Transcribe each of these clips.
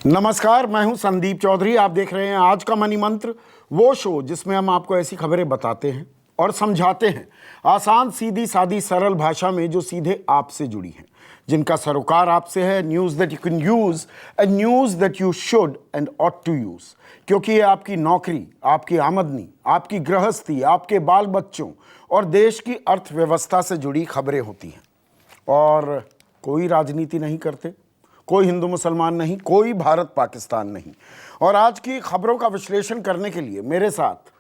नमस्कार, मैं हूं संदीप चौधरी। आप देख रहे हैं आज का मनी मंत्र, वो शो जिसमें हम आपको ऐसी खबरें बताते हैं और समझाते हैं आसान, सीधी सादी, सरल भाषा में, जो सीधे आपसे जुड़ी हैं, जिनका सरोकार आपसे है। News that you can use and news that you should and ought to use, क्योंकि ये आपकी नौकरी, आपकी आमदनी, आपकी गृहस्थी, आपके बाल बच्चों और देश की अर्थव्यवस्था से जुड़ी खबरें होती हैं। और कोई राजनीति नहीं करते, कोई हिंदू मुसलमान नहीं, कोई भारत पाकिस्तान नहीं। और आज की खबरों का विश्लेषण करने के लिए मेरे साथ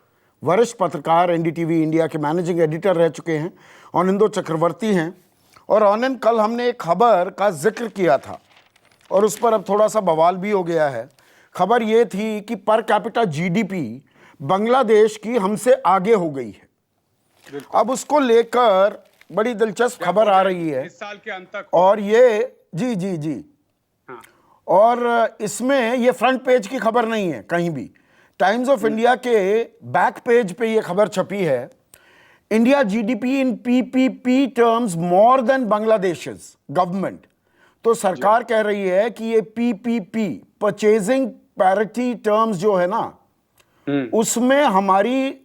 वरिष्ठ पत्रकार, एनडीटीवी इंडिया के मैनेजिंग एडिटर रह चुके हैं, आनंदो चक्रवर्ती हैं। और आनंद, कल हमने एक खबर का जिक्र किया था और उस पर अब थोड़ा सा बवाल भी हो गया है। खबर ये थी कि पर कैपिटा जीडीपी बांग्लादेश की हमसे आगे हो गई है। अब उसको लेकर बड़ी दिलचस्प खबर आ रही है इस साल के अंत तक, और ये जी और इसमें ये फ्रंट पेज की खबर नहीं है कहीं भी। टाइम्स ऑफ इंडिया के बैक पेज पे ये खबर छपी है, India GDP in PPP terms more than Bangladesh's government. तो सरकार कह रही है कि ये पीपीपी, परचेजिंग पैरिटी टर्म्स जो है ना, उसमें हमारी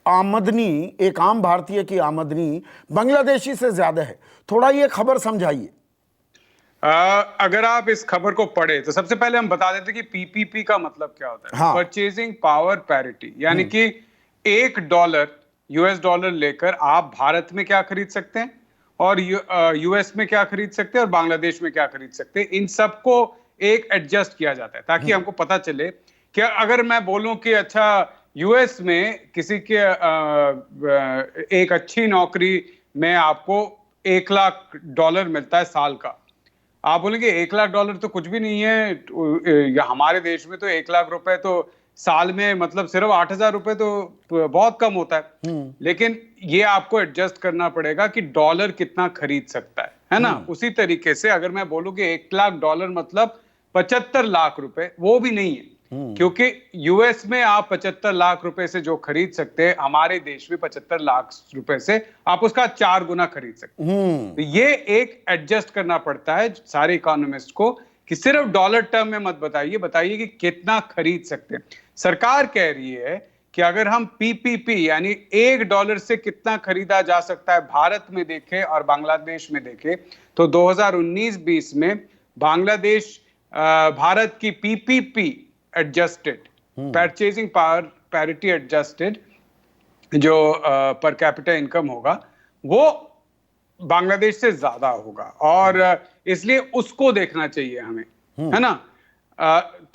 आमदनी, एक आम भारतीय की आमदनी बांग्लादेशी से ज्यादा है। थोड़ा ये खबर समझाइए। अगर आप इस खबर को पढ़े तो सबसे पहले हम बता देते कि पीपीपी का मतलब क्या होता है। परचेजिंग पावर पैरिटी, यानी कि $1 यूएस डॉलर लेकर आप भारत में क्या खरीद सकते हैं और यूएस में क्या खरीद सकते हैं और बांग्लादेश में क्या खरीद सकते हैं, इन सबको एक एडजस्ट किया जाता है ताकि हमको पता चले कि अगर मैं बोलूं कि अच्छा यूएस में किसी के एक अच्छी नौकरी में आपको $1 लाख मिलता है साल का, आप बोलेंगे $1 लाख तो कुछ भी नहीं है। हमारे देश में तो $1 लाख तो साल में मतलब सिर्फ 8,000 रुपए तो बहुत कम होता है। लेकिन ये आपको एडजस्ट करना पड़ेगा कि डॉलर कितना खरीद सकता है ना। उसी तरीके से अगर मैं बोलूं कि $1 लाख मतलब 75 लाख रुपए, वो भी नहीं है, क्योंकि यूएस में आप 75 लाख रुपए से जो खरीद सकते हैं, हमारे देश में 75 लाख रुपए से आप उसका 4 गुना खरीद सकते हैं। तो ये एक एडजस्ट करना पड़ता है सारे इकोनॉमिस्ट को कि सिर्फ डॉलर टर्म में मत बताइए कि कितना खरीद सकते हैं। सरकार कह रही है कि अगर हम पीपीपी यानी $1 से कितना खरीदा जा सकता है भारत में देखें और बांग्लादेश में देखें, तो 2019-20 में बांग्लादेश भारत की PPP adjusted, purchasing power parity adjusted, जो पर कैपिटा इनकम होगा वो बांग्लादेश से ज्यादा होगा और इसलिए उसको देखना चाहिए हमें, है ना।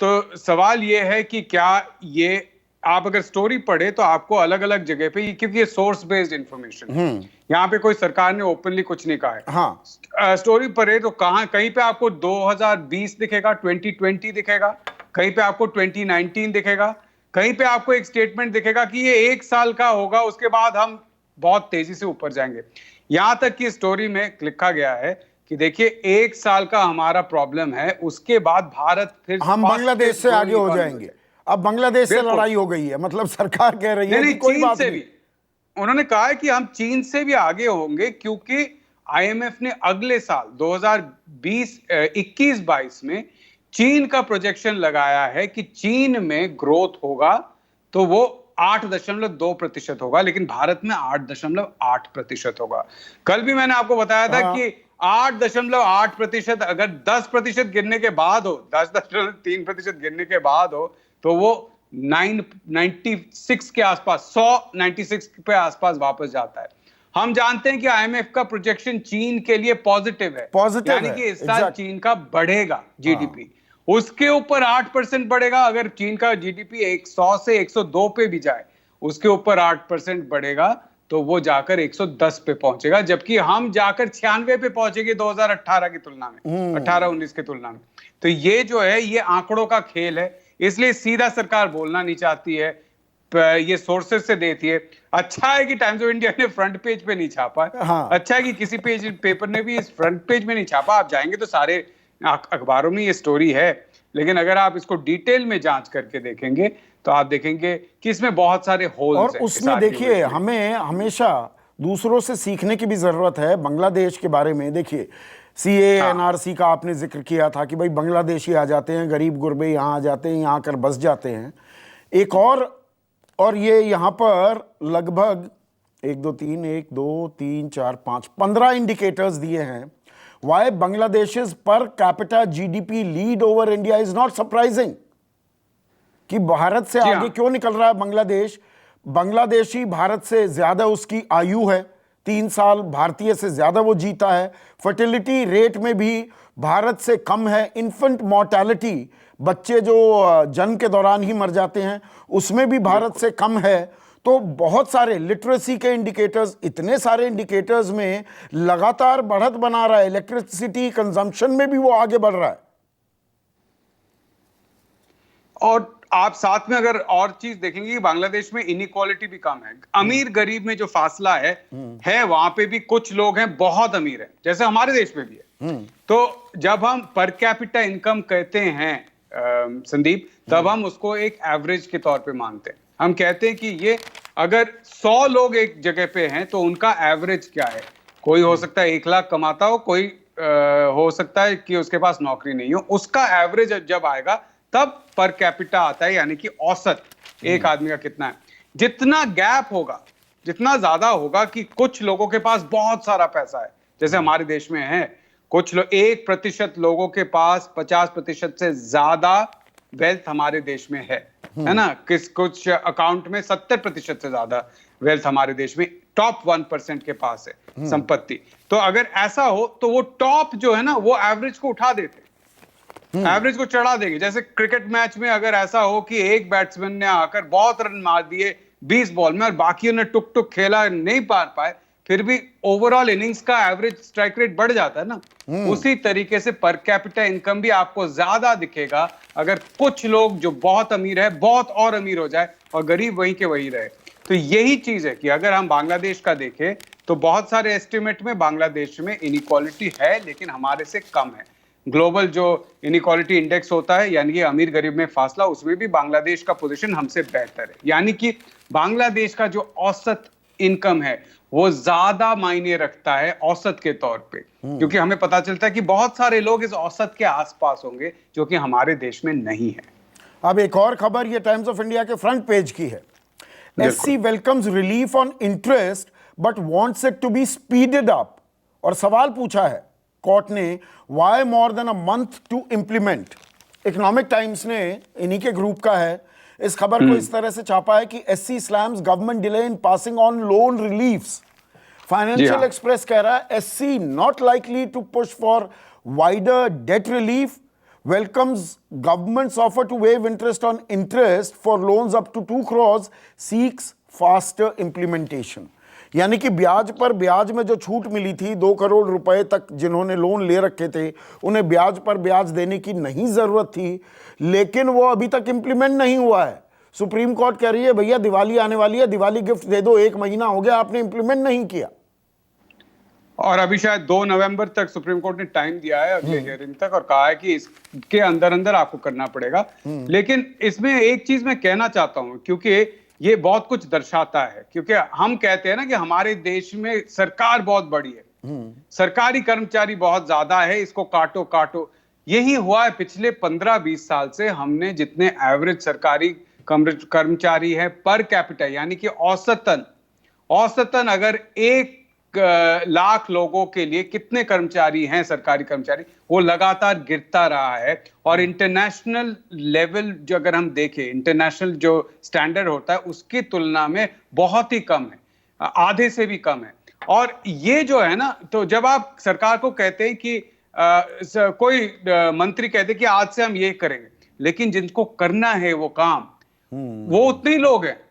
तो सवाल ये है कि क्या ये आप अगर स्टोरी पढ़े तो आपको अलग अलग जगह पे, क्योंकि ये सोर्स बेस्ड इंफॉर्मेशन, यहाँ पे कोई सरकार ने ओपनली कुछ नहीं कहा है। हाँ। स्टोरी पढ़े तो कहीं पे आपको 2020 दिखेगा, 2020 दिखेगा, कहीं पे आपको 2019 दिखेगा, कहीं पे आपको एक स्टेटमेंट दिखेगा कि ये 1 साल का होगा, उसके बाद हम बहुत तेजी से ऊपर जाएंगे। यहां तक की स्टोरी में लिखा गया है कि देखिए 1 साल का हमारा प्रॉब्लम है, उसके बाद भारत फिर हम बांग्लादेश से आगे हो जाएंगे। अब बांग्लादेश से लड़ाई हो गई है, मतलब सरकार कह रही है कि कोई बात नहीं। उन्होंने कहा है कि हम चीन से भी आगे होंगे, क्योंकि आईएमएफ ने अगले साल 2021-22 में चीन का प्रोजेक्शन लगाया है कि चीन में ग्रोथ होगा तो वो 8.2% होगा, लेकिन भारत में 8.8% होगा। कल भी मैंने आपको बताया था कि 8.8% अगर 10% गिरने के बाद हो, 10.3% गिरने के बाद हो, तो वो 96 के आसपास, 196 पे आसपास वापस जाता है। हम जानते हैं कि आईएमएफ का प्रोजेक्शन चीन के लिए पॉजिटिव है, यानी कि इस साल चीन का बढ़ेगा जीडीपी, उसके ऊपर 8% बढ़ेगा। अगर चीन का जीडीपी 100 से 102 पे भी जाए, उसके ऊपर 8% बढ़ेगा तो वो जाकर 110 पे पहुंचेगा, जबकि हम जाकर 96 पे पहुंचेंगे 2018 की तुलना में, 18-19 की तुलना में। तो ये जो है, ये आंकड़ों का खेल है, इसलिए सीधा सरकार बोलना नहीं चाहती है, ये सोर्सेज से देती है। अच्छा है कि टाइम्स ऑफ इंडिया ने फ्रंट पेज पे नहीं छापा। हाँ। अच्छा है कि किसी पेपर ने भी इस फ्रंट पेज में नहीं छापा। आप जाएंगे तो सारे अखबारों में ये स्टोरी है, लेकिन अगर आप इसको डिटेल में जांच करके देखेंगे तो आप देखेंगे कि इसमें बहुत सारे होल्स हैं। और उसमें देखिए, हमें हमेशा दूसरों से सीखने की भी जरूरत है। बांग्लादेश के बारे में देखिए, सीए एनआरसी का आपने जिक्र किया था कि भाई बांग्लादेशी आ जाते हैं, गरीब गुरबे यहाँ आ जाते हैं, यहाँ आकर बस जाते हैं। एक और ये यहाँ पर लगभग 1 2 3 1 2 3 4 5 15 इंडिकेटर्स दिए हैं। Why Bangladesh per capita GDP lead over India is not surprising, कि भारत से आगे क्यों निकल रहा है बांग्लादेश। बांग्लादेशी भारत से ज्यादा उसकी आयु है, 3 साल भारतीय से ज्यादा वो जीता है। फर्टिलिटी रेट में भी भारत से कम है। इन्फेंट मोर्टेलिटी, बच्चे जो जन्म के दौरान ही मर जाते हैं, उसमें भी भारत से कम है। तो बहुत सारे लिटरेसी के इंडिकेटर्स, इतने सारे इंडिकेटर्स में लगातार बढ़त बना रहा है। इलेक्ट्रिसिटी कंजम्पशन में भी वो आगे बढ़ रहा है। और आप साथ में अगर और चीज देखेंगे कि बांग्लादेश में इनइक्वालिटी भी कम है। अमीर गरीब में जो फासला है वहां पे भी कुछ लोग हैं बहुत अमीर हैं, जैसे हमारे देश में भी है। तो जब हम पर कैपिटा इनकम कहते हैं संदीप, तब हम उसको एक एवरेज के तौर पे मानते हैं। हम कहते हैं कि ये अगर 100 लोग एक जगह पे हैं तो उनका एवरेज क्या है। कोई हो सकता है 1 लाख कमाता हो, कोई हो सकता है कि उसके पास नौकरी नहीं हो। उसका एवरेज जब आएगा तब पर कैपिटा आता है, यानी कि औसत एक आदमी का कितना है। जितना गैप होगा, जितना ज्यादा होगा कि कुछ लोगों के पास बहुत सारा पैसा है, जैसे हमारे देश में है, कुछ लोग 1% लोगों के पास 50% से ज्यादा वेल्थ हमारे देश में है ना। कुछ अकाउंट में 70% से ज्यादा वेल्थ हमारे देश में टॉप 1% के पास है संपत्ति। तो अगर ऐसा हो तो वो टॉप जो है ना, वो एवरेज को उठा देते, एवरेज को चढ़ा देंगे। जैसे क्रिकेट मैच में अगर ऐसा हो कि एक बैट्समैन ने आकर बहुत रन मार दिए 20 बॉल में और बाकियों ने टुक टुक खेला, नहीं पार पाए, फिर भी ओवरऑल इनिंग्स का एवरेज स्ट्राइक रेट बढ़ जाता है ना। उसी तरीके से पर कैपिटा इनकम भी आपको ज्यादा दिखेगा अगर कुछ लोग जो बहुत अमीर है बहुत और अमीर हो जाए और गरीब वहीं के वहीं रहे। तो यही चीज है कि अगर हम बांग्लादेश का देखें तो बहुत सारे एस्टिमेट में बांग्लादेश में इनइक्वालिटी है, लेकिन हमारे से कम है। ग्लोबल जो इनइक्वालिटी इंडेक्स होता है, यानी कि अमीर गरीब में फासला, उसमें भी बांग्लादेश का पोजीशन हमसे बेहतर है। यानी कि बांग्लादेश का जो औसत इनकम है वो ज्यादा मायने रखता है औसत के तौर पे, क्योंकि हमें पता चलता है कि बहुत सारे लोग इस औसत के आसपास होंगे जो कि हमारे देश में नहीं है। अब एक और खबर ये टाइम्स ऑफ इंडिया के फ्रंट पेज की है। SC welcomes relief on interest but wants it to be speeded up. और सवाल पूछा है कोर्ट ने, why more than a month to implement. Economic Times ने, इन्हीं के ग्रुप का है, इस खबर को इस तरह से छापा है कि SC slams government delay in passing on loan reliefs. Financial Express कह रहा है SC not likely to push for wider debt relief, welcomes government's offer to waive interest on interest for loans up to 2 crore, seeks faster implementation. यानी कि ब्याज पर ब्याज में जो छूट मिली थी, 2 करोड़ रुपए तक जिन्होंने लोन ले रखे थे उन्हें ब्याज पर ब्याज देने की नहीं जरूरत थी, लेकिन वो अभी तक इंप्लीमेंट नहीं हुआ है। सुप्रीम कोर्ट कह रही है भैया दिवाली आने वाली है, दिवाली गिफ्ट दे दो, 1 महीना हो गया आपने इंप्लीमेंट नहीं किया। और अभी शायद 2 नवंबर तक सुप्रीम कोर्ट ने टाइम दिया है अगले हियरिंग तक, और कहा है कि इसके अंदर अंदर आपको करना पड़ेगा। लेकिन इसमें एक चीज मैं कहना चाहता हूं, क्योंकि ये बहुत कुछ दर्शाता है, क्योंकि हम कहते हैं ना कि हमारे देश में सरकार बहुत बड़ी है, सरकारी कर्मचारी बहुत ज्यादा है, इसको काटो काटो। यही हुआ है पिछले 15-20 साल से। हमने जितने एवरेज सरकारी कर्मचारी है पर कैपिटा, यानी कि औसतन अगर 1 लाख लोगों के लिए कितने कर्मचारी हैं सरकारी कर्मचारी, वो लगातार गिरता रहा है। और इंटरनेशनल लेवल जो अगर हम देखें, इंटरनेशनल जो स्टैंडर्ड होता है उसकी तुलना में बहुत ही कम है, आधे से भी कम है। और ये जो है ना, तो जब आप सरकार को कहते हैं कि कोई मंत्री कहते कि आज से हम ये करेंगे, लेकिन जिनको करना है वो काम, वो उतने ही लोग हैं।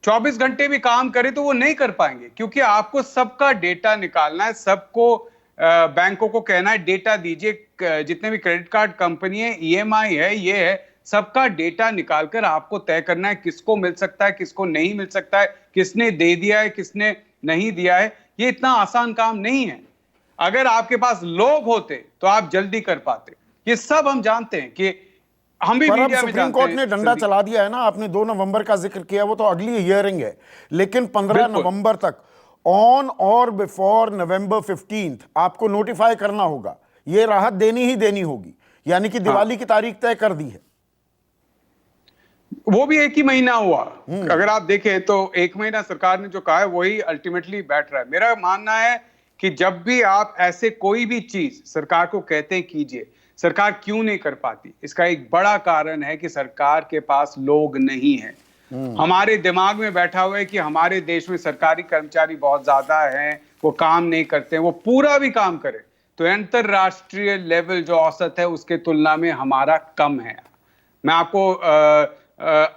24 घंटे भी काम करे तो वो नहीं कर पाएंगे, क्योंकि आपको सबका डेटा निकालना है, सबको बैंकों को कहना है डेटा दीजिए, जितने भी क्रेडिट कार्ड कंपनी है, ईएमआई है, ये है, सबका डेटा निकालकर आपको तय करना है किसको मिल सकता है, किसको नहीं मिल सकता है, किसने दे दिया है, किसने नहीं दिया है। ये इतना आसान काम नहीं है। अगर आपके पास लोग होते तो आप जल्दी कर पाते। ये सब हम जानते हैं कि हम भी मीडिया में सुप्रीम कोर्ट ने डंडा चला दिया है ना। आपने 2 नवंबर का जिक्र किया, वो तो अगली हियरिंग है, लेकिन 15 नवंबर तक ऑन और बिफोर नवंबर 15 आपको नोटिफाई करना होगा ये राहत देनी ही देनी होगी, यानी कि दिवाली की तारीख तय कर दी है। वो भी एक ही महीना हुआ, अगर आप देखें तो 1 महीना सरकार ने जो कहा है वही अल्टीमेटली बैठ रहा है। मेरा मानना है कि जब भी आप ऐसे कोई भी चीज सरकार को कहते हैं कीजिए, सरकार क्यों नहीं कर पाती? इसका एक बड़ा कारण है कि सरकार के पास लोग नहीं है। हमारे दिमाग में बैठा हुआ है कि हमारे देश में सरकारी कर्मचारी बहुत ज्यादा हैं, वो काम नहीं करते, वो पूरा भी काम करें तो अंतरराष्ट्रीय लेवल जो औसत है उसके तुलना में हमारा कम है। मैं आपको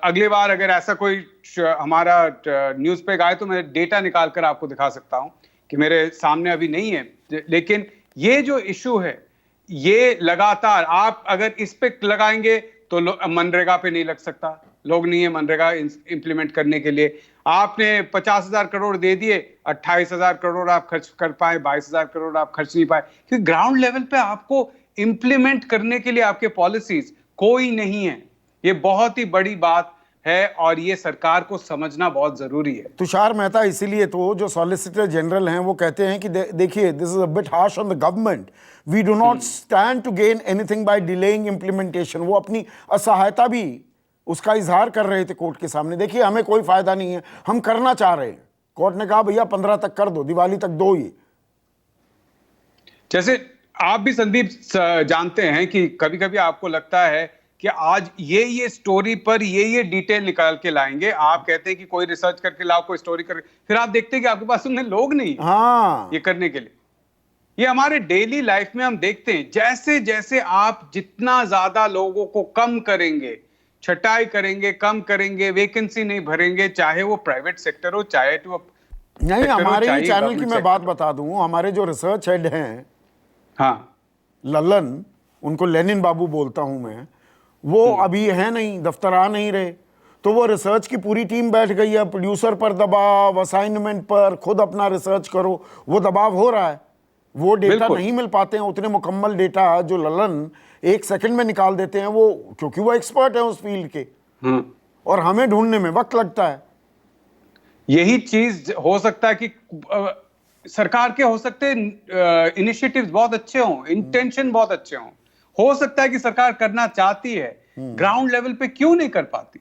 अगली बार अगर ऐसा कोई हमारा न्यूज पे आए तो मैं डेटा निकाल कर आपको दिखा सकता हूं कि मेरे सामने अभी नहीं है, लेकिन ये जो इशू है ये लगातार आप अगर इस पे लगाएंगे तो मनरेगा पे नहीं लग सकता, लोग नहीं है मनरेगा इंप्लीमेंट करने के लिए। आपने 50,000 करोड़ दे दिए, 28,000 करोड़ आप खर्च कर पाए, 22,000 करोड़ आप खर्च नहीं पाए, क्योंकि ग्राउंड लेवल पे आपको इंप्लीमेंट करने के लिए आपके पॉलिसीज कोई नहीं है। ये बहुत ही बड़ी बात है और ये सरकार को समझना बहुत जरूरी है। तुषार मेहता, इसीलिए तो जो सॉलिसिटर जनरल हैं वो कहते हैं कि देखिए, this is a bit harsh on the government, we do not stand to gain anything by delaying implementation. वो अपनी असहायता भी उसका इजहार कर रहे थे कोर्ट के सामने। देखिए, हमें कोई फायदा नहीं है, हम करना चाह रहे हैं। कोर्ट ने कहा भैया 15 तक कर दो, दिवाली तक दो। ये जैसे आप भी संदीप जानते हैं कि कभी कभी आपको लगता है कि आज ये स्टोरी पर ये डिटेल निकाल के लाएंगे, आप कहते हैं कि कोई रिसर्च करके लाओ, कोई स्टोरी करके, फिर आप देखते हैं कि आपके पास उनमें लोग नहीं है हाँ ये करने के लिए। ये हमारे डेली लाइफ में हम देखते हैं, जैसे जैसे आप जितना ज्यादा लोगों को कम करेंगे, छटाई करेंगे, कम करेंगे, वैकेंसी नहीं भरेंगे, चाहे वो प्राइवेट सेक्टर हो चाहे वो नहीं। हमारे ही चैनल की मैं बात बता दूं, हमारे जो रिसर्च हेड हैं, हाँ ललन, उनको लेनिन बाबू बोलता हूं मैं, वो अभी है नहीं, दफ्तर आ नहीं रहे, तो वो रिसर्च की पूरी टीम बैठ गई है। प्रोड्यूसर पर दबाव, असाइनमेंट पर, खुद अपना रिसर्च करो, वो दबाव हो रहा है। वो डेटा नहीं मिल पाते हैं, उतने मुकम्मल डेटा जो ललन 1 सेकंड में निकाल देते हैं वो, क्योंकि वो एक्सपर्ट है उस फील्ड के, और हमें ढूंढने में वक्त लगता है। यही चीज हो सकता है कि सरकार के हो सकते इनिशिएटिव्स बहुत अच्छे हों, इंटेंशन बहुत अच्छे हों, हो सकता है कि सरकार करना चाहती है, ग्राउंड लेवल पे क्यों नहीं कर पाती।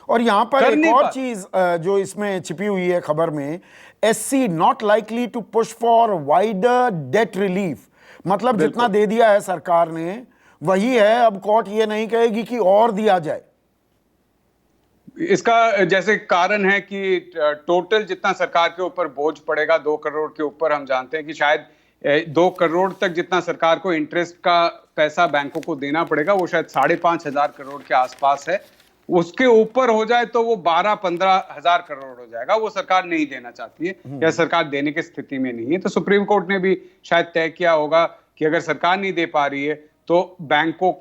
और यहां पर एक और चीज जो इसमें छिपी हुई है खबर में, SC not likely to push for wider debt relief, मतलब जितना दे दिया है सरकार ने वही है, अब कोर्ट ये नहीं कहेगी कि और दिया जाए। इसका जैसे कारण है कि टोटल जितना सरकार के ऊपर बोझ पड़ेगा 2 करोड़ के ऊपर, हम जानते हैं कि शायद 2 करोड़ तक जितना सरकार को इंटरेस्ट का पैसा बैंकों को देना पड़ेगा वो शायद 5,500 करोड़ के आसपास है। उसके ऊपर हो जाए तो वो 12-15 हजार करोड़ हो जाएगा, वो सरकार नहीं देना चाहती है या सरकार देने की स्थिति में नहीं है। तो सुप्रीम कोर्ट ने भी शायद तय किया होगा कि अगर सरकार नहीं दे पा रही है तो बैंकों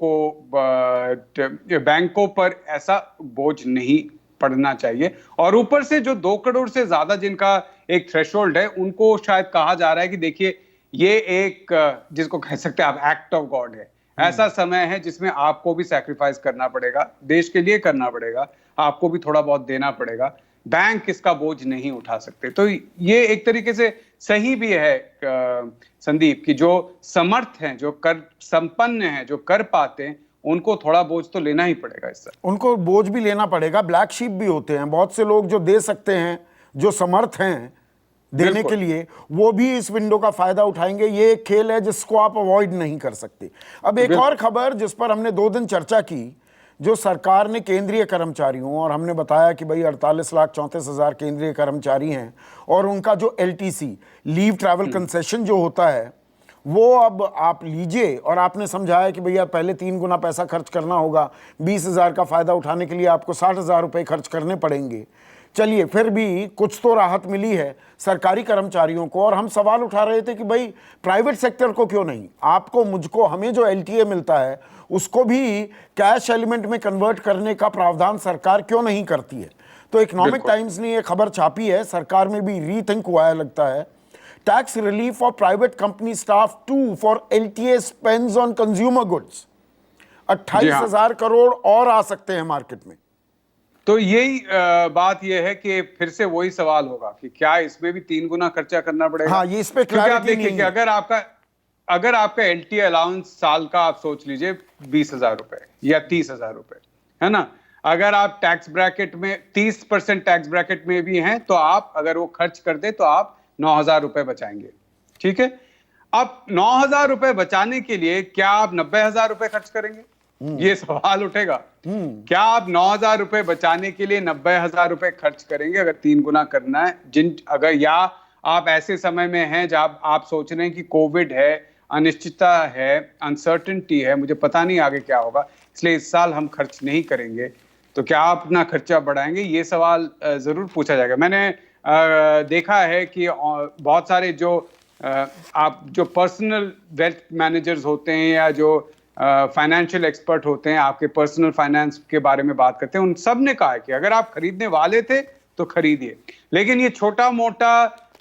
पर ऐसा बोझ नहीं पड़ना चाहिए। और ऊपर से जो 2 करोड़ से ज्यादा जिनका एक थ्रेशोल्ड है, उनको शायद कहा जा रहा है कि देखिए ये एक जिसको कह सकते हैं आप एक्ट ऑफ गॉड है, ऐसा समय है जिसमें आपको भी सैक्रिफाइस करना पड़ेगा, देश के लिए करना पड़ेगा, आपको भी थोड़ा बहुत देना पड़ेगा, बैंक इसका बोझ नहीं उठा सकते। तो ये एक तरीके से सही भी है संदीप, कि जो समर्थ हैं, जो कर संपन्न हैं, जो कर पाते हैं, उनको थोड़ा बोझ तो लेना ही पड़ेगा। इससे उनको बोझ भी लेना पड़ेगा। ब्लैक शीप भी होते हैं बहुत से लोग जो दे सकते हैं, जो समर्थ हैं देने के लिए, वो भी इस विंडो का फायदा उठाएंगे। ये एक खेल है जिसको आप अवॉइड नहीं कर सकते। अब एक और खबर जिस पर हमने 2 दिन चर्चा की, जो सरकार ने केंद्रीय कर्मचारियों, और हमने बताया कि भाई 48,34,000 केंद्रीय कर्मचारी हैं और उनका जो LTC लीव ट्रैवल कंसेशन जो होता है वो अब आप लीजिए, और आपने समझाया कि भैया पहले 3 गुना पैसा खर्च करना होगा, 20,000 का फायदा उठाने के लिए आपको 60,000 रुपये खर्च करने पड़ेंगे। चलिए, फिर भी कुछ तो राहत मिली है सरकारी कर्मचारियों को। और हम सवाल उठा रहे थे कि भाई प्राइवेट सेक्टर को क्यों नहीं, आपको, मुझको, हमें जो LTA मिलता है उसको भी कैश एलिमेंट में कन्वर्ट करने का प्रावधान सरकार क्यों नहीं करती है। तो इकोनॉमिक टाइम्स ने ये खबर छापी है, सरकार में भी रीथिंक हुआ है लगता है। Tax relief for private company staff to for LTA spends on consumer goods, 28,000 crore और आ सकते हैं मार्केट में। तो यही बात यह है कि फिर से वही सवाल होगा कि क्या इसमें भी 3 गुना खर्चा करना पड़ेगा। हाँ, ये इस पे क्योंकि आप देखिए कि अगर आपका अगर आपका एलटी अलाउंस साल का आप सोच लीजिए 20,000 रुपए या 30,000 रुपए, है ना। अगर आप टैक्स ब्रैकेट में 30% टैक्स ब्रैकेट में भी हैं तो आप अगर वो खर्च कर दे तो आप 9,000 रुपए बचाएंगे। ठीक है, अब 9,000 रुपए बचाने के लिए क्या आप 90,000 रुपए खर्च करेंगे? ये सवाल उठेगा। क्या आप 9,000 रुपए बचाने के लिए 90,000 रुपए खर्च करेंगे अगर 3 गुना करना है? अगर या आप ऐसे समय में हैं जब आप सोच रहे हैं कि कोविड है, अनिश्चितता है, अनसर्टेनिटी है, मुझे पता नहीं आगे क्या होगा, इसलिए इस साल हम खर्च नहीं करेंगे, तो क्या आप अपना खर्चा बढ़ाएंगे? ये सवाल जरूर पूछा जाएगा। मैंने देखा है कि बहुत सारे जो आप जो पर्सनल वेल्थ मैनेजर्स होते हैं या जो फाइनेंशियल एक्सपर्ट होते हैं, आपके पर्सनल फाइनेंस के बारे में बात करते हैं, उन सब ने कहा है कि अगर आप खरीदने वाले थे तो खरीदिए, लेकिन ये छोटा मोटा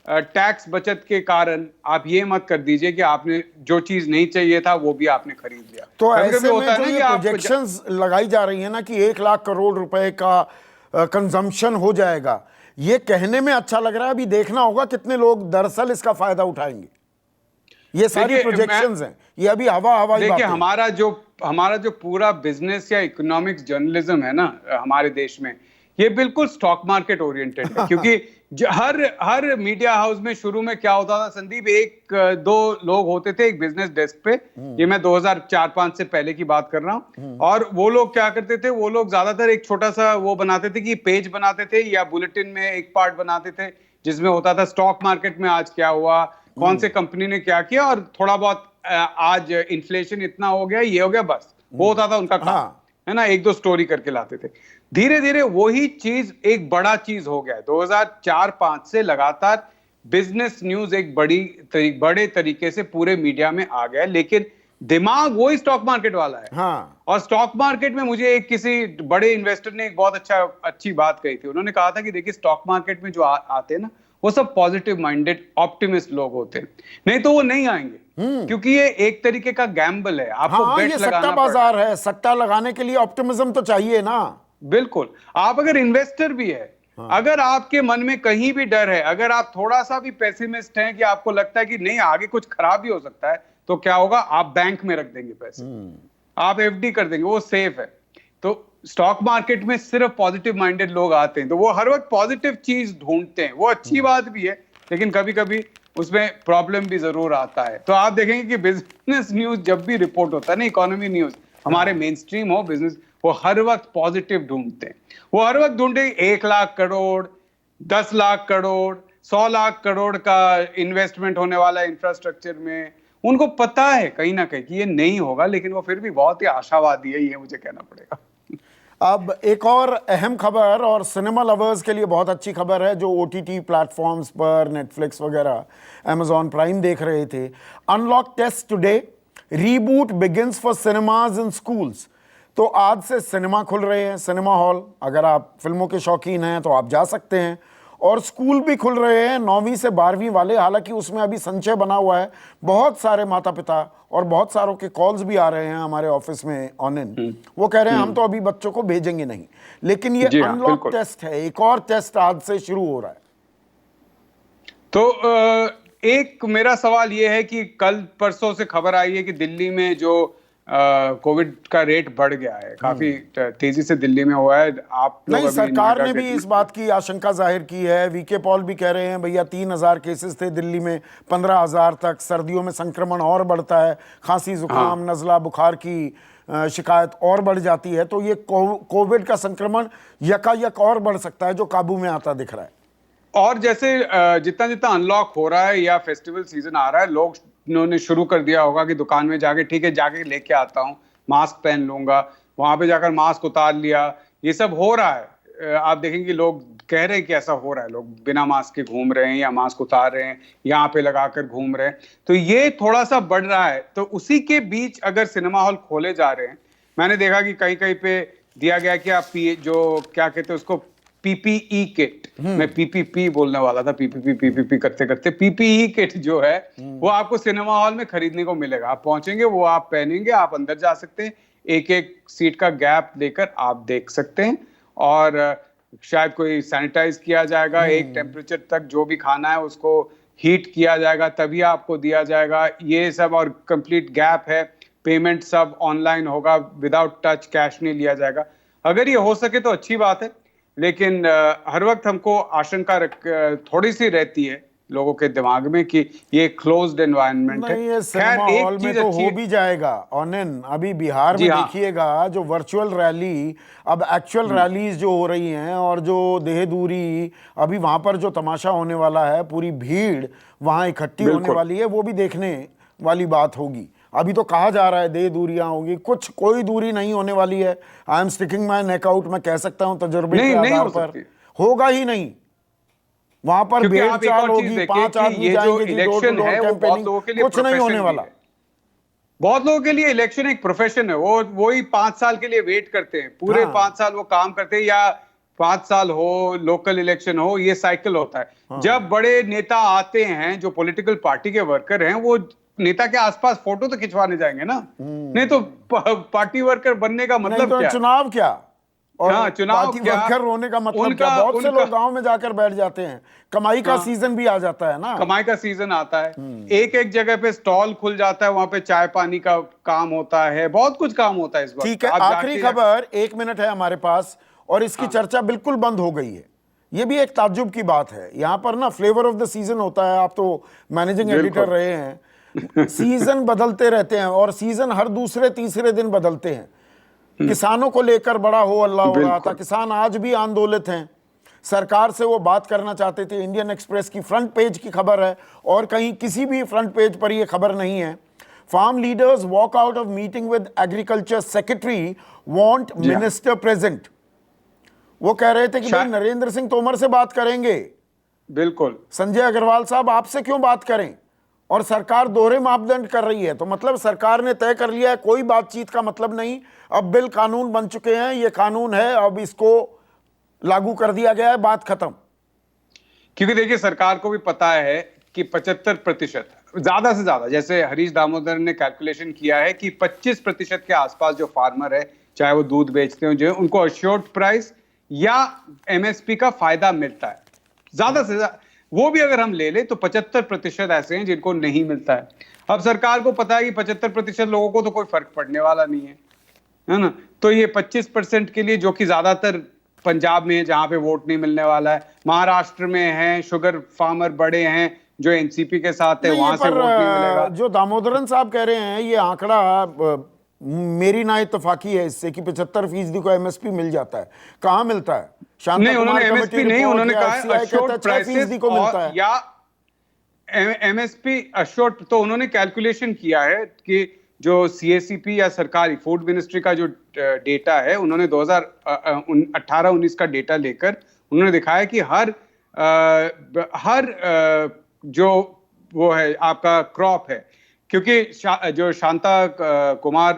टैक्स बचत के कारण आप ये मत कर दीजिए कि आपने जो चीज नहीं चाहिए था वो भी आपने खरीद लिया। तो ऐसे में जो ये प्रोजेक्शंस लगाई जा रही है ना कि 1,00,000 करोड़ रुपए का कंजम्पशन हो जाएगा, ये कहने में अच्छा लग रहा है, अभी देखना होगा कितने लोग दरअसल इसका फायदा उठाएंगे। ये सारी प्रोजेक्शंस हैं, ये अभी हवा देखिए हमारा जो पूरा बिजनेस या इकोनॉमिक्स जर्नलिज्म है ना हमारे देश में, ये बिल्कुल स्टॉक मार्केट ओरिएंटेड है। क्योंकि हर मीडिया हाउस में शुरू में क्या होता था संदीप, एक दो लोग होते थे एक बिजनेस डेस्क पे, ये मैं 2004-5 से पहले की बात कर रहा हूँ, और वो लोग क्या करते थे, वो लोग ज्यादातर एक छोटा सा वो बनाते थे कि पेज बनाते थे या बुलेटिन में एक पार्ट बनाते थे जिसमें होता था स्टॉक मार्केट में आज क्या हुआ, कौन से कंपनी ने क्या किया, और थोड़ा बहुत आज इन्फ्लेशन इतना हो गया, ये हो गया, बस वो होता था उनका काम, है ना। एक दो स्टोरी करके लाते थे। धीरे धीरे वही चीज एक बड़ा चीज हो गया है। 2004-5 से लगातार बिजनेस न्यूज एक बड़े तरीके से पूरे मीडिया में आ गया, लेकिन दिमाग वही स्टॉक मार्केट वाला है। हाँ। और स्टॉक मार्केट में मुझे एक किसी बड़े इन्वेस्टर ने एक बहुत अच्छी बात कही थी। उन्होंने कहा था कि देखिए स्टॉक मार्केट में जो आते हैं ना, वो सब पॉजिटिव माइंडेड ऑप्टिमिस्ट लोग होते हैं, नहीं तो वो नहीं आएंगे, क्योंकि ये एक तरीके का गैम्बल है, आपको बेट लगाना सट्टा बाजार है, सट्टा लगाने के लिए ऑप्टिमिज्म तो चाहिए ना। बिल्कुल। आप अगर इन्वेस्टर भी है, अगर आपके मन में कहीं भी डर है, अगर आप थोड़ा सा भी पेसिमिस्ट हैं कि आपको लगता है कि नहीं आगे कुछ खराब भी हो सकता है, तो क्या होगा, आप बैंक में रख देंगे पैसे, आप एफडी कर देंगे, वो सेफ है। तो स्टॉक मार्केट में सिर्फ पॉजिटिव माइंडेड लोग आते हैं, तो वो हर वक्त पॉजिटिव चीज ढूंढते हैं, वो अच्छी बात भी है, लेकिन कभी कभी उसमें प्रॉब्लम भी जरूर आता है। तो आप देखेंगे कि बिजनेस न्यूज जब भी रिपोर्ट होता है ना, इकोनॉमी न्यूज, हमारे मेन स्ट्रीम हो बिजनेस, वो हर वक्त पॉजिटिव ढूंढते हैं। वो हर वक्त ढूंढे 1,00,000 करोड़, 10,00,000 करोड़, 100,00,000 करोड़ का इन्वेस्टमेंट होने वाला इंफ्रास्ट्रक्चर में। उनको पता है कहीं ना कहीं कि ये नहीं होगा, लेकिन वो फिर भी बहुत ही आशावादी है, ये मुझे कहना पड़ेगा। अब एक और अहम खबर, और सिनेमा लवर्स के लिए बहुत अच्छी खबर है, जो ओटीटी प्लेटफॉर्म्स पर नेटफ्लिक्स वगैरह, अमेजॉन प्राइम देख रहे थे। Unlock test today, reboot begins for cinemas in schools. तो आज से सिनेमा खुल रहे हैं, सिनेमा हॉल, अगर आप फिल्मों के शौकीन हैं तो आप जा सकते हैं, और स्कूल भी खुल रहे हैं 9वीं से 12वीं वाले। हालांकि उसमें अभी संचय बना हुआ है, बहुत सारे माता पिता और बहुत सारों के कॉल्स भी आ रहे हैं हमारे ऑफिस में ऑन इन, वो कह रहे हैं हम तो अभी बच्चों को भेजेंगे नहीं। लेकिन ये अनलॉक टेस्ट है, एक और टेस्ट आज से शुरू हो रहा है। तो एक मेरा सवाल ये है कि कल परसों से खबर आई है कि दिल्ली में जो कोविड का रेट बढ़ गया है, काफी तेजी से दिल्ली में हुआ है। आप नहीं, सरकार ने भी इस बात की आशंका जाहिर की है। वीके पॉल भी कह रहे हैं भैया 3,000 केसेस थे दिल्ली में, 15,000 तक। सर्दियों में संक्रमण और बढ़ता है, खांसी जुकाम नजला बुखार की शिकायत और बढ़ जाती है, तो ये कोविड का संक्रमण यकायक और बढ़ सकता है, जो काबू में आता दिख रहा है। और जैसे जितना जितना अनलॉक हो रहा है या फेस्टिवल सीजन आ रहा है, लोग उन्होंने शुरू कर दिया होगा कि दुकान में जाके ठीक है जाके लेके आता हूँ, मास्क पहन लूंगा, वहां पे जाकर मास्क उतार लिया, ये सब हो रहा है। आप देखेंगे लोग कह रहे हैं कि ऐसा हो रहा है, लोग बिना मास्क के घूम रहे हैं या मास्क उतार रहे हैं, यहाँ पे लगाकर घूम रहे हैं, तो ये थोड़ा सा बढ़ रहा है। तो उसी के बीच अगर सिनेमा हॉल खोले जा रहे हैं, मैंने देखा कि कहीं कहीं पे दिया गया कि आप जो क्या कहते हैं उसको, पीपीई किट, मैं पीपीपी बोलने वाला था, पीपीपी करते करते, पीपीई किट जो है वो आपको सिनेमा हॉल में खरीदने को मिलेगा। आप पहुंचेंगे, वो आप पहनेंगे, आप अंदर जा सकते हैं, एक एक सीट का गैप लेकर आप देख सकते हैं, और शायद कोई सैनिटाइज किया जाएगा, एक टेम्परेचर तक जो भी खाना है उसको हीट किया जाएगा तभी आपको दिया जाएगा, ये सब, और कंप्लीट गैप है, पेमेंट सब ऑनलाइन होगा, विदाउट टच कैश नहीं लिया जाएगा। अगर ये हो सके तो अच्छी बात है, लेकिन हर वक्त हमको आशंका थोड़ी सी रहती है लोगों के दिमाग में कि ये क्लोज्ड एनवायरनमेंट है। नहीं, ये सिनेमा हॉल में तो हो भी जाएगा ऑनन। अभी बिहार में देखिएगा जो वर्चुअल रैली, अब एक्चुअल रैलीज जो हो रही हैं और जो देह दूरी, अभी वहां पर जो तमाशा होने वाला है, पूरी भीड़ वहां इकट्ठी होने वाली है, वो भी देखने वाली बात होगी। अभी तो कहा जा रहा है देह दूरियां होगी, कुछ कोई दूरी नहीं होने वाली है। I am sticking my neck out, मैं कह सकता हूं तजुर्बे के आधार पर, होगा ही नहीं। वहां पर भेड़ चाल होगी, 5 आदमी जाएंगे जी, डोर टू डोर कैंपेनिंग, कुछ नहीं होने वाला। बहुत लोगों के लिए इलेक्शन एक प्रोफेशन है, वो ही 5 साल के लिए वेट करते हैं, पूरे 5 साल वो काम करते हैं, या 5 साल हो, लोकल इलेक्शन हो, ये साइकिल होता है। जब बड़े नेता आते हैं, जो पॉलिटिकल पार्टी के वर्कर हैं, वो नेता के आसपास फोटो तो खिंचवाने जाएंगे ना, नहीं तो पार्टी वर्कर बनने का मतलब तो क्या? चुनाव क्या, और हाँ, चुनाव क्या वर्कर होने का मतलब क्या? बहुत से लोग गांव में जाकर बैठ जाते हैं, कमाई का सीजन भी आ जाता है ना, कमाई का सीजन आता है, एक एक जगह पे स्टॉल खुल जाता है, वहां पे चाय पानी का काम होता है, बहुत कुछ काम होता है इस वक्त। ठीक है, आखिरी खबर, 1 मिनट है हमारे पास, और इसकी चर्चा बिल्कुल बंद हो गई है। ये भी एक ताज्जुब की बात है, यहाँ पर ना फ्लेवर ऑफ द सीजन होता है। आप तो मैनेजिंग एडिटर रहे हैं, सीजन बदलते रहते हैं, और सीजन हर दूसरे तीसरे दिन बदलते हैं। किसानों को लेकर बड़ा हो अल्लाह हो रहा था, किसान आज भी आंदोलित हैं, सरकार से वो बात करना चाहते थे। इंडियन एक्सप्रेस की फ्रंट पेज की खबर है, और कहीं किसी भी फ्रंट पेज पर ये खबर नहीं है। Farm leaders walk out of meeting with agriculture secretary, want minister present. वो कह रहे थे कि भाई नरेंद्र सिंह तोमर से बात करेंगे, बिल्कुल संजय अग्रवाल साहब आपसे क्यों बात करें, और सरकार दोहरे मापदंड कर रही है। तो मतलब सरकार ने तय कर लिया है, कोई बातचीत का मतलब नहीं, अब बिल कानून बन चुके हैं, ये कानून है, अब इसको लागू कर दिया गया है, बात खत्म। क्योंकि देखिए सरकार को भी पता है कि 75%, ज्यादा से ज्यादा, जैसे हरीश दामोदर ने कैलकुलेशन किया है कि 25% के आसपास जो फार्मर है, चाहे वो दूध बेचते हो, जो उनको अश्योर्ड प्राइस या एमएसपी का फायदा मिलता है। ज्यादा से ज्यादा वो भी अगर हम ले ले तो 75% ऐसे हैं जिनको नहीं मिलता है। अब सरकार को पता है कि 75% लोगों को तो कोई फर्क पड़ने वाला नहीं है ना, तो ये 25% के लिए, जो कि ज्यादातर पंजाब में है जहां पे वोट नहीं मिलने वाला है, महाराष्ट्र में है, शुगर फार्मर बड़े हैं जो एनसीपी के साथ है, वहां से वोट नहीं मिलेगा। जो दामोदरन साहब कह रहे हैं, ये आंकड़ा मेरी ना इत्तफाकी है इससे कि 75% को एमएसपी मिल जाता है। कहाँ मिलता है? नहीं, उन्होंने एमएसपी नहीं, उन्होंने कहा है अश्योर्ड प्राइसेस को मिलता है, या एमएसपी अश्योर्ड। तो उन्होंने कैलकुलेशन किया है कि जो सीएसीपी या सरकारी फूड मिनिस्ट्री का जो डेटा है, उन्होंने 2018-19 का डेटा लेकर उन्होंने दिखाया कि हर जो वो है आपका क्रॉप है, क्योंकि जो शांता कुमार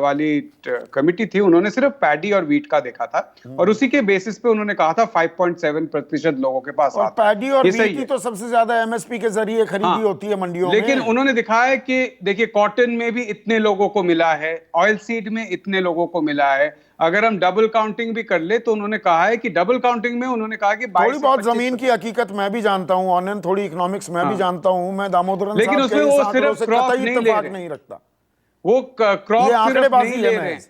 वाली कमिटी थी, उन्होंने सिर्फ पैडी और वीट का देखा था, और उसी के बेसिस पे उन्होंने कहा था 5.7% लोगों के पास आता है। पैडी और वीट की तो सबसे ज्यादा एमएसपी के जरिए खरीदी होती है मंडियों में। लेकिन उन्होंने दिखाया कि देखिए कॉटन में भी इतने लोगों को मिला है, ऑयल सीड में इतने लोगों को मिला है। अगर हम डबल काउंटिंग भी कर ले तो उन्होंने कहा है कि डबल काउंटिंग में उन्होंने कहा कि थोड़ी बहुत जमीन की हकीकत मैं भी जानता हूं, ऑनन थोड़ी इकोनॉमिक्स मैं भी जानता हूं, मैं दामोदरन लेकिन उसमें वो सिर्फ क्रॉप नहीं रखता, वो क्रॉप सिर्फ नहीं ले रहे हैं।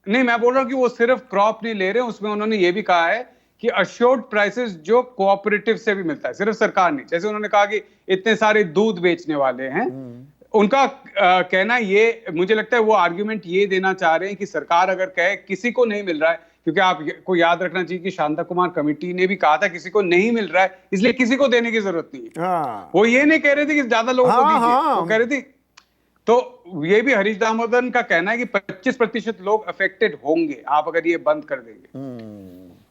नहीं, मैं बोल रहा हूं कि वो सिर्फ क्रॉप नहीं ले रहे हैं, उसमें उन्होंने ये भी कहा है कि अश्योर्ड प्राइसेस जो कोऑपरेटिव से भी मिलता है, सिर्फ सरकार नहीं। जैसे उन्होंने कहा कि इतने सारे दूध बेचने वाले हैं, उनका कहना ये, मुझे लगता है वो आर्ग्यूमेंट ये देना चाह रहे हैं कि सरकार अगर कहे किसी को नहीं मिल रहा है, क्योंकि आपको याद रखना चाहिए कि शांता कुमार कमेटी ने भी कहा था किसी को नहीं मिल रहा है, इसलिए किसी को देने की जरूरत नहीं है। वो ये नहीं कह रहे थे कि ज्यादा लोगों को दीजिए, वो कह रहे थे। तो ये भी हरीश दामोदरन का कहना है कि 25% लोग अफेक्टेड होंगे आप अगर ये बंद कर देंगे।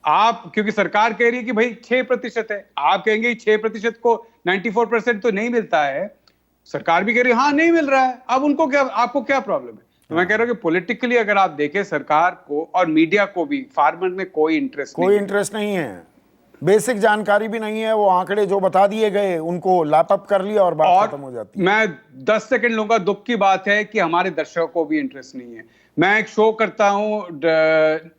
आप, क्योंकि सरकार कह रही है कि भाई 6% है, आप कहेंगे 6% को 94% तो नहीं मिलता है, सरकार भी कह रही है हाँ नहीं मिल रहा है, अब उनको क्या, आपको क्या प्रॉब्लम है? तो मैं कह रहा हूं कि पॉलिटिकली अगर आप देखें, सरकार को और मीडिया को भी फार्मर में कोई इंटरेस्ट नहीं है, बेसिक जानकारी भी नहीं है। वो आंकड़े जो बता दिए गए उनको लैपअप कर लिया और बात खत्म हो जाती है। मैं 10 सेकंड लूंगा। दुख की बात है कि हमारे दर्शकों को भी इंटरेस्ट नहीं है। मैं एक शो करता हूं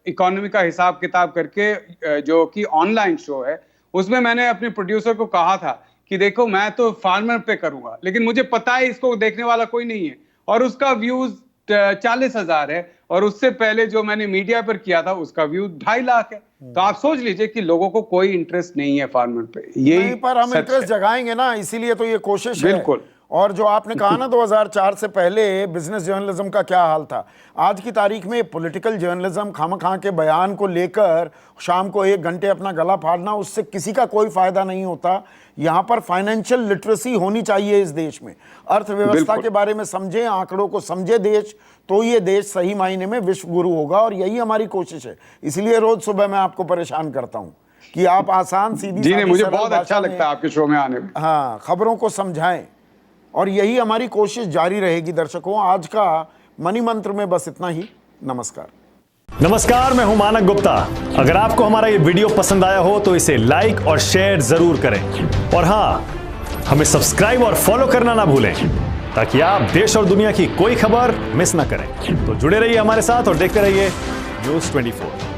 इकोनॉमी का हिसाब किताब करके, जो कि ऑनलाइन शो है, उसमें मैंने अपने प्रोड्यूसर को कहा था कि देखो मैं तो फार्मर पे करूंगा, लेकिन मुझे पता है इसको देखने वाला कोई नहीं है और उसका व्यूज 40,000 है, और उससे पहले जो मैंने मीडिया पर किया था उसका व्यू 2.5 लाख है। तो आप सोच लीजिए कि लोगों को कोई इंटरेस्ट नहीं है फार्मर पे। यही पर हम इंटरेस्ट जगाएंगे ना, इसीलिए तो ये कोशिश है। बिल्कुल। और जो आपने कहा ना 2004 से पहले बिजनेस जर्नलिज्म का क्या हाल था, आज की तारीख में पॉलिटिकल जर्नलिज्म खामखा के बयान को लेकर शाम को 1 घंटे अपना गला फाड़ना, उससे किसी का कोई फायदा नहीं होता। यहाँ पर फाइनेंशियल लिटरेसी होनी चाहिए इस देश में, अर्थव्यवस्था के बारे में समझे, आंकड़ों को समझे देश, तो ये देश सही मायने में विश्व गुरु होगा। और यही हमारी कोशिश है, इसलिए रोज सुबह मैं आपको परेशान करता हूँ कि आप आसान सीधी जी, मुझे बहुत अच्छा लगता है आपके शो में आने में। हाँ, खबरों को समझाएं, और यही हमारी कोशिश जारी रहेगी। दर्शकों, आज का मनी मंत्र में बस इतना ही। नमस्कार, मैं हूं मानक गुप्ता। अगर आपको हमारा ये वीडियो पसंद आया हो तो इसे लाइक और शेयर जरूर करें, और हां, हमें सब्सक्राइब और फॉलो करना ना भूलें ताकि आप देश और दुनिया की कोई खबर मिस ना करें। तो जुड़े रहिए हमारे साथ और देखते रहिए News 24।